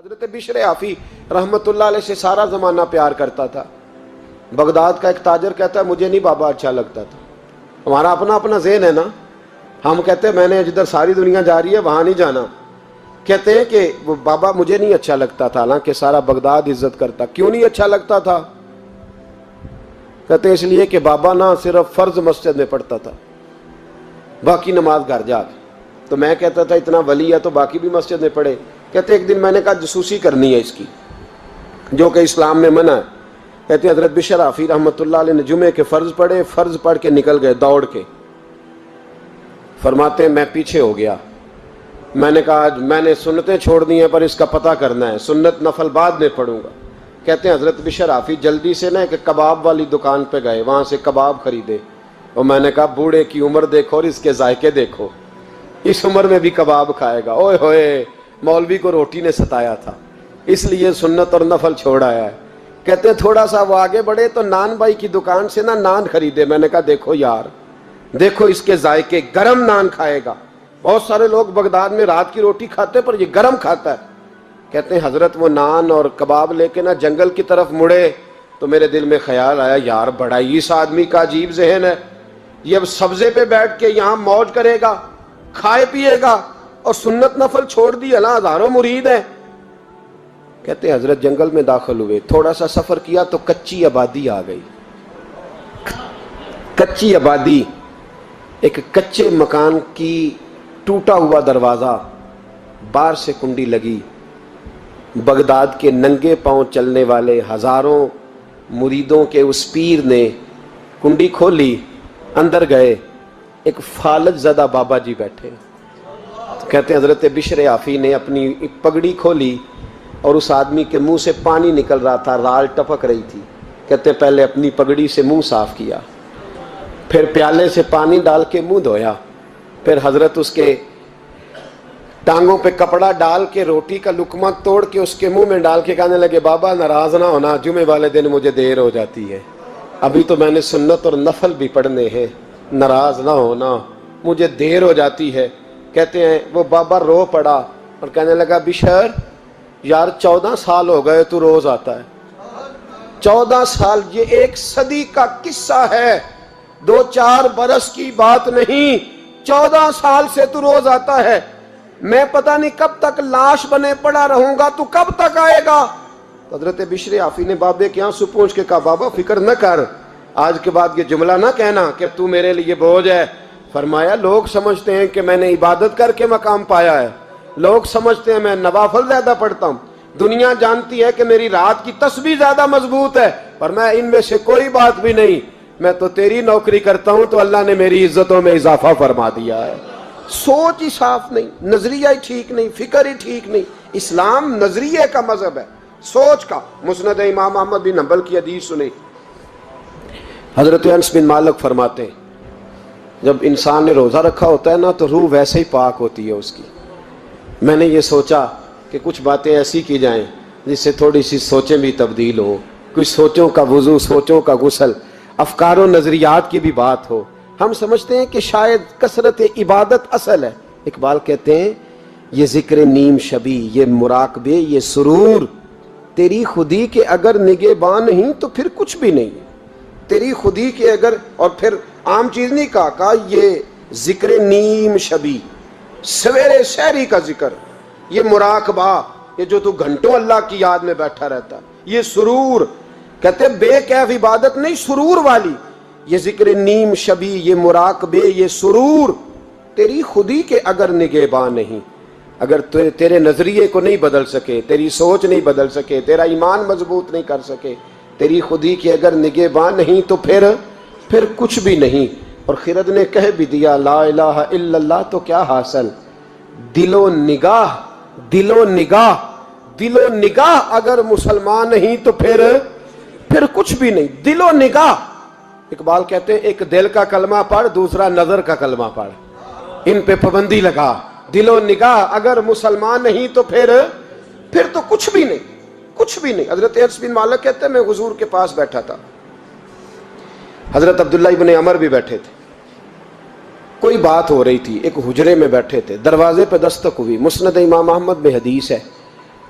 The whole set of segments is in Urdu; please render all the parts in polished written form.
حضرت بشر آفی رحمت اللہ علیہ سے سارا زمانہ پیار کرتا تھا۔ بغداد کا ایک تاجر کہتا ہے مجھے نہیں بابا اچھا لگتا تھا۔ ہمارا اپنا اپنا ذہن ہے نا، ہم کہتے ہیں میں نے جدھر ساری دنیا جا رہی ہے وہاں نہیں جانا، کہتے ہیں کہ وہ بابا مجھے نہیں اچھا لگتا تھا، حالانکہ سارا بغداد عزت کرتا۔ کیوں نہیں اچھا لگتا تھا؟ کہتے ہیں اس لیے کہ بابا نہ صرف فرض مسجد میں پڑھتا تھا، باقی نماز گھر جا کے۔ تو میں کہتا تھا اتنا ولی ہے تو باقی بھی مسجد میں پڑھے۔ کہتے ایک دن میں نے کہا جسوسی کرنی ہے اس کی، جو کہ اسلام میں منع ہے۔ کہتے ہیں حضرت بشر آفی رحمۃ اللہ علیہ نے جمعے کے فرض پڑھے، فرض پڑھ کے نکل گئے دوڑ کے۔ فرماتے ہیں میں پیچھے ہو گیا، میں نے کہا میں نے سنتیں چھوڑ دی ہیں پر اس کا پتہ کرنا ہے، سنت نفل بعد میں پڑھوں گا۔ کہتے ہیں حضرت بشر آفی جلدی سے نا ایک کباب والی دکان پہ گئے، وہاں سے کباب خریدے، اور میں نے کہا بوڑھے کی عمر دیکھو اور اس کے ذائقے دیکھو، اس عمر میں بھی کباب کھائے گا۔ اوئے ہوئے، مولوی کو روٹی نے ستایا تھا، اس لیے سنت اور نفل چھوڑ آیا ہے۔ کہتے ہیں تھوڑا سا وہ آگے بڑھے تو نان بھائی کی دکان سے نا نان خریدے۔ میں نے کہا دیکھو یار، دیکھو اس کے ذائقے، گرم نان کھائے گا۔ بہت سارے لوگ بغداد میں رات کی روٹی کھاتے پر یہ گرم کھاتا ہے۔ کہتے ہیں حضرت وہ نان اور کباب لے کے نا جنگل کی طرف مڑے تو میرے دل میں خیال آیا یار بڑا ہی اس آدمی کا عجیب ذہن ہے، یہ اب سبزے پہ بیٹھ کے یہاں موج کرے گا، کھائے پیے گا، اور سنت نفل چھوڑ دی، اللہ ہزاروں مرید ہیں۔ کہتے ہیں حضرت جنگل میں داخل ہوئے، تھوڑا سا سفر کیا تو کچی آبادی آ گئی۔ کچی آبادی، ایک کچے مکان کی ٹوٹا ہوا دروازہ، باہر سے کنڈی لگی۔ بغداد کے ننگے پاؤں چلنے والے ہزاروں مریدوں کے اس پیر نے کنڈی کھولی، اندر گئے، ایک فالج زدہ بابا جی بیٹھے۔ کہتے ہیں حضرت بشر آفی نے اپنی پگڑی کھولی اور اس آدمی کے منہ سے پانی نکل رہا تھا، رال ٹپک رہی تھی۔ کہتے پہلے اپنی پگڑی سے منہ صاف کیا، پھر پیالے سے پانی ڈال کے منہ دھویا، پھر حضرت اس کے ٹانگوں پہ کپڑا ڈال کے روٹی کا لقمہ توڑ کے اس کے منہ میں ڈال کے کہنے لگے بابا ناراض نہ ہونا، جمعے والے دن مجھے دیر ہو جاتی ہے، ابھی تو میں نے سنت اور نفل بھی پڑھنے ہیں، ناراض نہ ہونا، مجھے دیر ہو جاتی ہے۔ کہتے ہیں وہ بابا رو پڑا اور کہنے لگا بشر یار 14 سال ہو گئے تو روز آتا ہے، 14 سال، یہ 1 صدی کا قصہ ہے، 2-4 برس کی بات نہیں، 14 سال سے تو روز آتا ہے، میں پتہ نہیں کب تک لاش بنے پڑا رہوں گا، تو کب تک آئے گا؟ حضرت بشر آفی نے بابے کے یہاں سے پوچھ کے کہا بابا فکر نہ کر، آج کے بعد یہ جملہ نہ کہنا کہ تو میرے لیے بوجھ ہے۔ فرمایا لوگ سمجھتے ہیں کہ میں نے عبادت کر کے مقام پایا ہے، لوگ سمجھتے ہیں میں نوافل زیادہ پڑھتا ہوں، دنیا جانتی ہے کہ میری رات کی تسبیح زیادہ مضبوط ہے، پر میں ان میں سے کوئی بات بھی نہیں، میں تو تیری نوکری کرتا ہوں تو اللہ نے میری عزتوں میں اضافہ فرما دیا ہے۔ سوچ ہی صاف نہیں، نظریہ ہی ٹھیک نہیں، فکر ہی ٹھیک نہیں۔ اسلام نظریے کا مذہب ہے، سوچ کا۔ مسند امام احمد بن حنبل کی حدیث سنیں، حضرت انس بن مالک فرماتے ہیں جب انسان نے روزہ رکھا ہوتا ہے نا تو روح ویسے ہی پاک ہوتی ہے اس کی۔ میں نے یہ سوچا کہ کچھ باتیں ایسی کی جائیں جس سے تھوڑی سی سوچیں بھی تبدیل ہو، کچھ سوچوں کا وضو، سوچوں کا غسل، افکار و نظریات کی بھی بات ہو۔ ہم سمجھتے ہیں کہ شاید کثرت عبادت اصل ہے۔ اقبال کہتے ہیں یہ ذکر نیم شبی، یہ مراقبے، یہ سرور، تیری خودی کے اگر نگہباں نہیں تو پھر کچھ بھی نہیں، تیری خودی کے اگر، اور پھر عام چیز نہیں کہا یہ ذکر نیم شبی، سویرے سحری کا ذکر، یہ مراقبہ، یہ جو تو گھنٹوں اللہ کی یاد میں بیٹھا رہتا، یہ سرور، کہتے بے کیف عبادت نہیں، سرور والی، یہ ذکر نیم شبی، یہ مراقبے، یہ سرور، تیری خودی کے اگر نگہباں نہیں، اگر تیرے نظریے کو نہیں بدل سکے، تیری سوچ نہیں بدل سکے، تیرا ایمان مضبوط نہیں کر سکے، تیری خودی کے اگر نگہباں نہیں تو پھر کچھ بھی نہیں۔ اور خرد نے کہہ بھی دیا لا الہ الا اللہ تو کیا حاصل، دل و نگاہ، دل و نگاہ، دل و نگاہ اگر مسلمان نہیں تو پھر کچھ بھی نہیں، دل و نگاہ۔ اقبال کہتے ہیں ایک دل کا کلمہ پڑھ، دوسرا نظر کا کلمہ پڑھ، ان پہ پابندی لگا۔ دل و نگاہ اگر مسلمان نہیں تو پھر تو کچھ بھی نہیں، کچھ بھی نہیں۔ حضرت انس بن مالک کہتے ہیں میں حضور کے پاس بیٹھا تھا، حضرت عبداللہ ابن عمر بھی بیٹھے تھے، کوئی بات ہو رہی تھی، ایک حجرے میں بیٹھے تھے، دروازے پہ دستک ہوئی، مسند امام احمد میں حدیث ہے،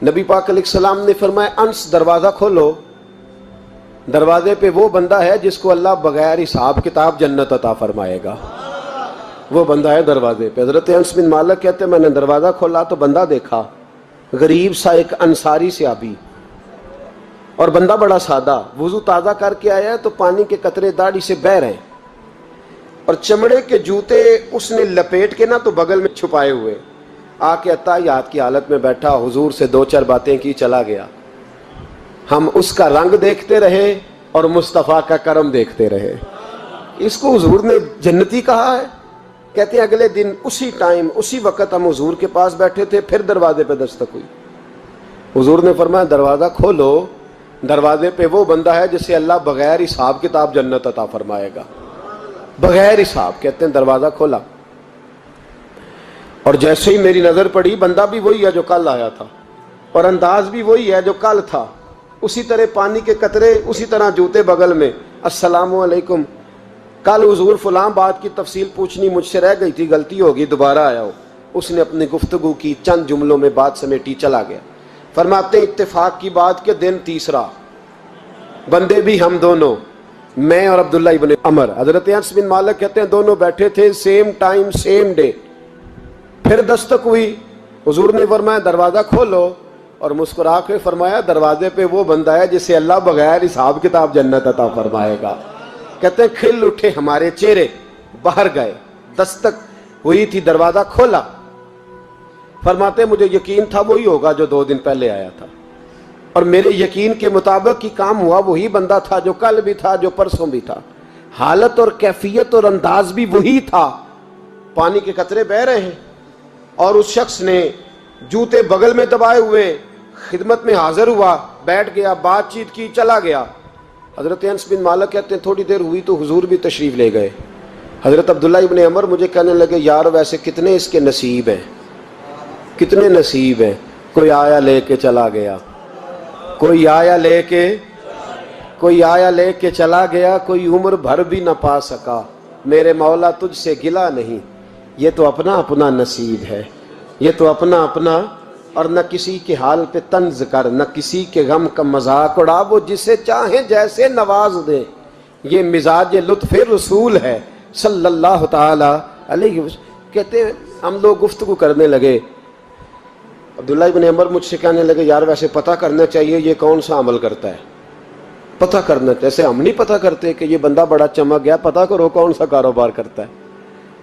نبی پاک علیہ السلام نے فرمایا انس دروازہ کھولو، دروازے پہ وہ بندہ ہے جس کو اللہ بغیر حساب کتاب جنت عطا فرمائے گا، وہ بندہ ہے دروازے پہ۔ حضرت انس بن مالک کہتے ہیں میں نے دروازہ کھولا تو بندہ دیکھا، غریب سا ایک انصاری صحابی، اور بندہ بڑا سادہ، وضو تازہ کر کے آیا ہے تو پانی کے قطرے داڑھی سے بہہ رہے ہیں، اور چمڑے کے جوتے اس نے لپیٹ کے تو بغل میں چھپائے ہوئے، آ کے اتحیات کی حالت میں بیٹھا، حضور سے دو چار باتیں کی، چلا گیا۔ ہم اس کا رنگ دیکھتے رہے اور مصطفیٰ کا کرم دیکھتے رہے۔ اس کو حضور نے جنتی کہا ہے۔ کہتے ہیں اگلے دن اسی ٹائم اسی وقت ہم حضور کے پاس بیٹھے تھے، پھر دروازے پہ دستک ہوئی، حضور نے فرمایا دروازہ کھولو، دروازے پہ وہ بندہ ہے جسے اللہ بغیر حساب کتاب جنت عطا فرمائے گا، بغیر حساب۔ کہتے ہیں دروازہ کھولا، اور جیسے ہی میری نظر پڑی، بندہ بھی وہی ہے جو کل آیا تھا، اور انداز بھی وہی ہے جو کل تھا، اسی طرح پانی کے قطرے، اسی طرح جوتے بغل میں، السلام علیکم، کل حضور فلاں بات کی تفصیل پوچھنی مجھ سے رہ گئی تھی، غلطی ہوگی، دوبارہ آیا ہو۔ اس نے اپنی گفتگو کی، چند جملوں میں بات سمیٹی، چلا گیا۔ فرماتے ہیں اتفاق کی بات کہ دن تیسرا، بندے بھی ہم دونوں، میں اور عبداللہ ابن عمر، حضرت انس بن مالک کہتے ہیں دونوں بیٹھے تھے، سیم ٹائم سیم ڈے۔ پھر دستک ہوئی، حضور نے فرمایا دروازہ کھولو، اور مسکرا کے فرمایا دروازے پہ وہ بندہ ہے جسے اللہ بغیر حساب کتاب جنت عطا فرمائے گا۔ کہتے ہیں کھل اٹھے ہمارے چہرے، باہر گئے، دستک ہوئی تھی، دروازہ کھولا۔ فرماتے مجھے یقین تھا وہی ہوگا جو 2 دن پہلے آیا تھا، اور میرے یقین کے مطابق ہی کام ہوا، وہی بندہ تھا جو کل بھی تھا، جو پرسوں بھی تھا، حالت اور کیفیت اور انداز بھی وہی تھا۔ پانی کے قطرے بہہ رہے ہیں، اور اس شخص نے جوتے بغل میں دبائے ہوئے خدمت میں حاضر ہوا، بیٹھ گیا، بات چیت کی، چلا گیا۔ حضرت انس بن مالک کہتے ہیں تھوڑی دیر ہوئی تو حضور بھی تشریف لے گئے۔ حضرت عبداللہ ابن عمر مجھے کہنے لگے یار ویسے کتنے اس کے نصیب ہیں، کتنے نصیب ہیں، کوئی آیا لے کے چلا گیا، کوئی آیا لے کے چلا گیا، کوئی عمر بھر بھی نہ پا سکا، میرے مولا تجھ سے گلا نہیں، یہ تو اپنا اپنا نصیب ہے، یہ تو اپنا اپنا، اور نہ کسی کے حال پہ طنز کر، نہ کسی کے غم کا مذاق اڑا، وہ جسے چاہیں جیسے نواز دے، یہ مزاج لطف رسول ہے صلی اللہ تعالی علیہ وسلم۔ کہتے ہیں ہم لوگ گفتگو کرنے لگے، عبداللہ ابن عمر مجھ سے کہنے لگے یار ویسے پتہ کرنا چاہیے یہ کون سا عمل کرتا ہے، پتہ کرنا، جیسے ہم نہیں پتہ کرتے کہ یہ بندہ بڑا چمک گیا، پتہ کرو کون سا کاروبار کرتا ہے،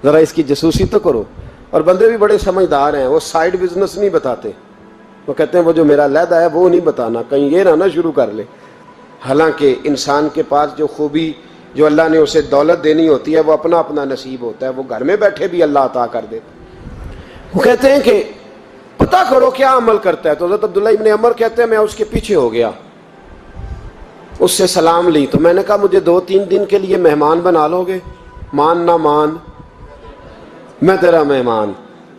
ذرا اس کی جاسوسی تو کرو۔ اور بندے بھی بڑے سمجھدار ہیں، وہ سائیڈ بزنس نہیں بتاتے، وہ کہتے ہیں وہ جو میرا علیحدہ ہے وہ نہیں بتانا، کہیں یہ نہ شروع کر لے۔ حالانکہ انسان کے پاس جو خوبی، جو اللہ نے اسے دولت دینی ہوتی ہے، وہ اپنا اپنا نصیب ہوتا ہے، وہ گھر میں بیٹھے بھی اللہ عطا کر دیتا۔ وہ کہتے ہیں کہ پتہ کرو کیا عمل کرتا ہے، تو حضرت عبداللہ ابن عمر کہتے ہیں میں اس کے پیچھے ہو گیا، اس سے سلام لی، تو میں نے کہا مجھے 2-3 دن کے لیے مہمان بنا لو گے، مان نہ مان میں تیرا مہمان،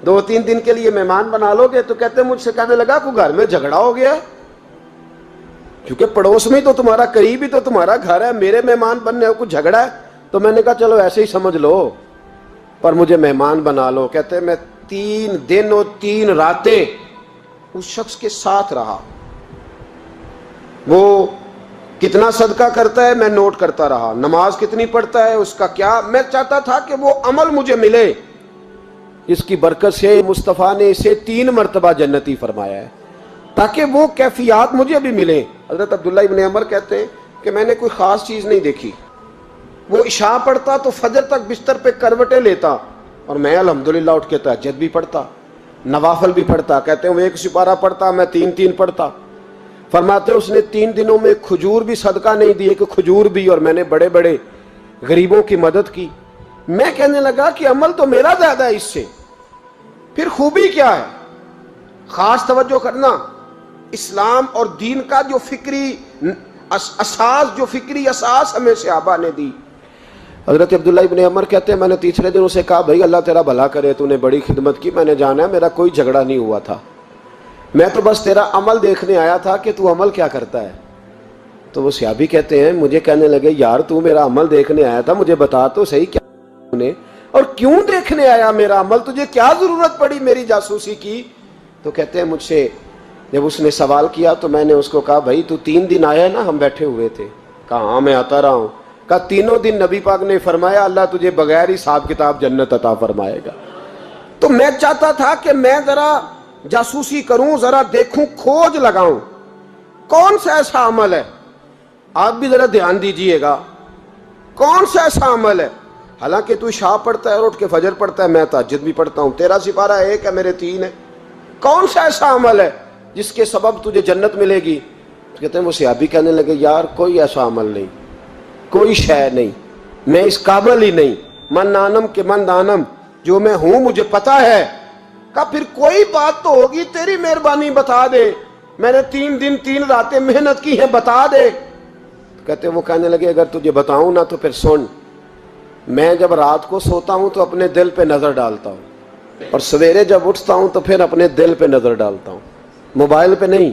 2-3 دن کے لیے مہمان بنا لو گے؟ تو کہتے ہیں مجھ سے کہنے لگا کوئی گھر میں جھگڑا ہو گیا ہے، کیونکہ پڑوس میں تو تمہارا قریب ہی تو تمہارا گھر ہے، میرے مہمان بننے کو کچھ جھگڑا ہے؟ تو میں نے کہا چلو ایسے ہی سمجھ لو، پر مجھے مہمان بنا لو۔ کہتے ہیں میں 3 دن اور 3 راتیں اس شخص کے ساتھ رہا، وہ کتنا صدقہ کرتا ہے میں نوٹ کرتا رہا، نماز کتنی پڑھتا ہے، اس کا کیا، میں چاہتا تھا کہ وہ عمل مجھے ملے۔ اس کی برکت سے مصطفیٰ نے اسے 3 مرتبہ جنتی فرمایا ہے تاکہ وہ کیفیات مجھے بھی ملیں۔ حضرت عبداللہ ابن عمر کہتے ہیں کہ میں نے کوئی خاص چیز نہیں دیکھی، وہ عشاء پڑھتا تو فجر تک بستر پہ کروٹیں لیتا، اور میں الحمدللہ اٹھ کے تہجد بھی پڑھتا، نوافل بھی پڑھتا۔ کہتے ہیں وہ 1 سپارہ پڑھتا، میں 3 پڑھتا۔ فرماتے اس نے 3 دنوں میں کھجور بھی صدقہ نہیں دیے کہ کھجور بھی، اور میں نے بڑے بڑے غریبوں کی مدد کی۔ میں کہنے لگا کہ عمل تو میرا زیادہ ہے اس سے، پھر خوبی کیا ہے؟ خاص توجہ کرنا، اسلام اور دین کا جو فکری اساس ہمیں صحابہ نے دی۔ حضرت عبداللہ ابن عمر کہتے ہیں میں نے تیسرے دن اسے کہا بھائی اللہ تیرا بھلا کرے، تو نے بڑی خدمت کی، میں نے جانا ہے میرا کوئی جھگڑا نہیں ہوا تھا، میں تو بس تیرا عمل دیکھنے آیا تھا کہ تو عمل کیا کرتا ہے۔ تو وہ صحابی کہتے ہیں مجھے کہنے لگے یار تو میرا عمل دیکھنے آیا تھا، مجھے بتا تو صحیح کیا نے، اور کیوں دیکھنے آیا میرا عمل، تجھے کیا ضرورت پڑی میری جاسوسی کی؟ تو کہتے ہیں مجھ سے جب اس نے سوال کیا تو میں نے اس کو کہا بھائی تو 3 دن آیا نا ہم بیٹھے ہوئے تھے؟ کہا ہاں میں آتا رہا ہوں۔ کہا 3 دن نبی پاک نے فرمایا اللہ تجھے بغیر حساب کتاب جنت عطا فرمائے گا۔ تو میں چاہتا تھا کہ میں ذرا جاسوسی کروں، ذرا دیکھوں، کھوج لگاؤں کون سا ایسا عمل ہے، آپ بھی ذرا دھیان دیجئے گا، کون سا ایسا عمل ہے، حالانکہ تو عشاء پڑھتا ہے اور اٹھ کے فجر پڑھتا ہے، میں تہجد بھی پڑھتا ہوں، تیرا سپارہ 1 ہے میرے 3 ہے، کون سا ایسا عمل ہے جس کے سبب تجھے جنت ملے گی؟ کہتے ہیں وہ صحابی کہنے لگے یار کوئی ایسا عمل نہیں، کوئی شے نہیں، میں اس قابل ہی نہیں، من نانم کے من دانم، جو میں ہوں مجھے پتا ہے۔ کہا پھر کوئی بات تو ہوگی، تیری مہربانی بتا دے، میں نے 3 دن 3 راتیں محنت کی ہیں، بتا دے۔ کہتے وہ کہنے لگے اگر تجھے بتاؤں نا تو پھر سن، میں جب رات کو سوتا ہوں تو اپنے دل پہ نظر ڈالتا ہوں، اور سویرے جب اٹھتا ہوں تو پھر اپنے دل پہ نظر ڈالتا ہوں، موبائل پہ نہیں،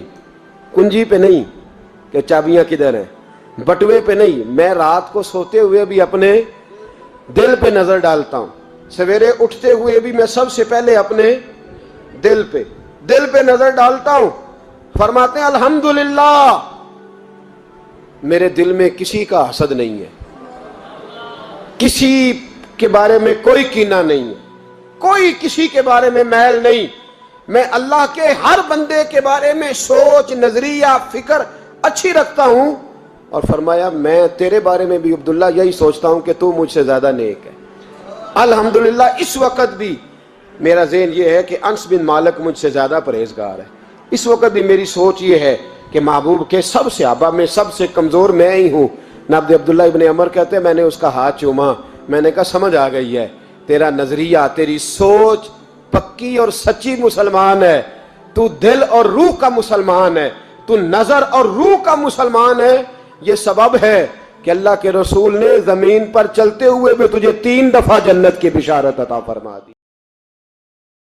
کنجی پہ نہیں کہ چابیاں کدھر ہیں، بٹوے پہ نہیں، میں رات کو سوتے ہوئے بھی اپنے دل پہ نظر ڈالتا ہوں، سویرے اٹھتے ہوئے بھی میں سب سے پہلے اپنے دل پہ نظر ڈالتا ہوں۔ فرماتے ہیں الحمدللہ میرے دل میں کسی کا حسد نہیں ہے، کسی کے بارے میں کوئی کینہ نہیں ہے، کوئی کسی کے بارے میں میل نہیں، میں اللہ کے ہر بندے کے بارے میں سوچ، نظریہ، فکر اچھی رکھتا ہوں۔ اور فرمایا میں تیرے بارے میں بھی عبداللہ یہی سوچتا ہوں کہ تو مجھ سے زیادہ نیک ہے۔ الحمدللہ اس وقت بھی میرا ذہن یہ ہے کہ انس بن مالک مجھ سے زیادہ پرہیزگار ہے، اس وقت بھی میری سوچ یہ ہے کہ محبوب کے سب صحابہ میں سب سے کمزور میں ہی ہوں۔ نبی عبداللہ ابن عمر کہتے ہیں میں نے اس کا ہاتھ چوما، میں نے کہا سمجھ آ گئی ہے، تیرا نظریہ، تیری سوچ پکی اور سچی مسلمان ہے، تو دل اور روح کا مسلمان ہے، تو نظر اور روح کا مسلمان ہے۔ یہ سبب ہے کہ اللہ کے رسول نے زمین پر چلتے ہوئے بھی تجھے 3 دفعہ جنت کی بشارت عطا فرما دی۔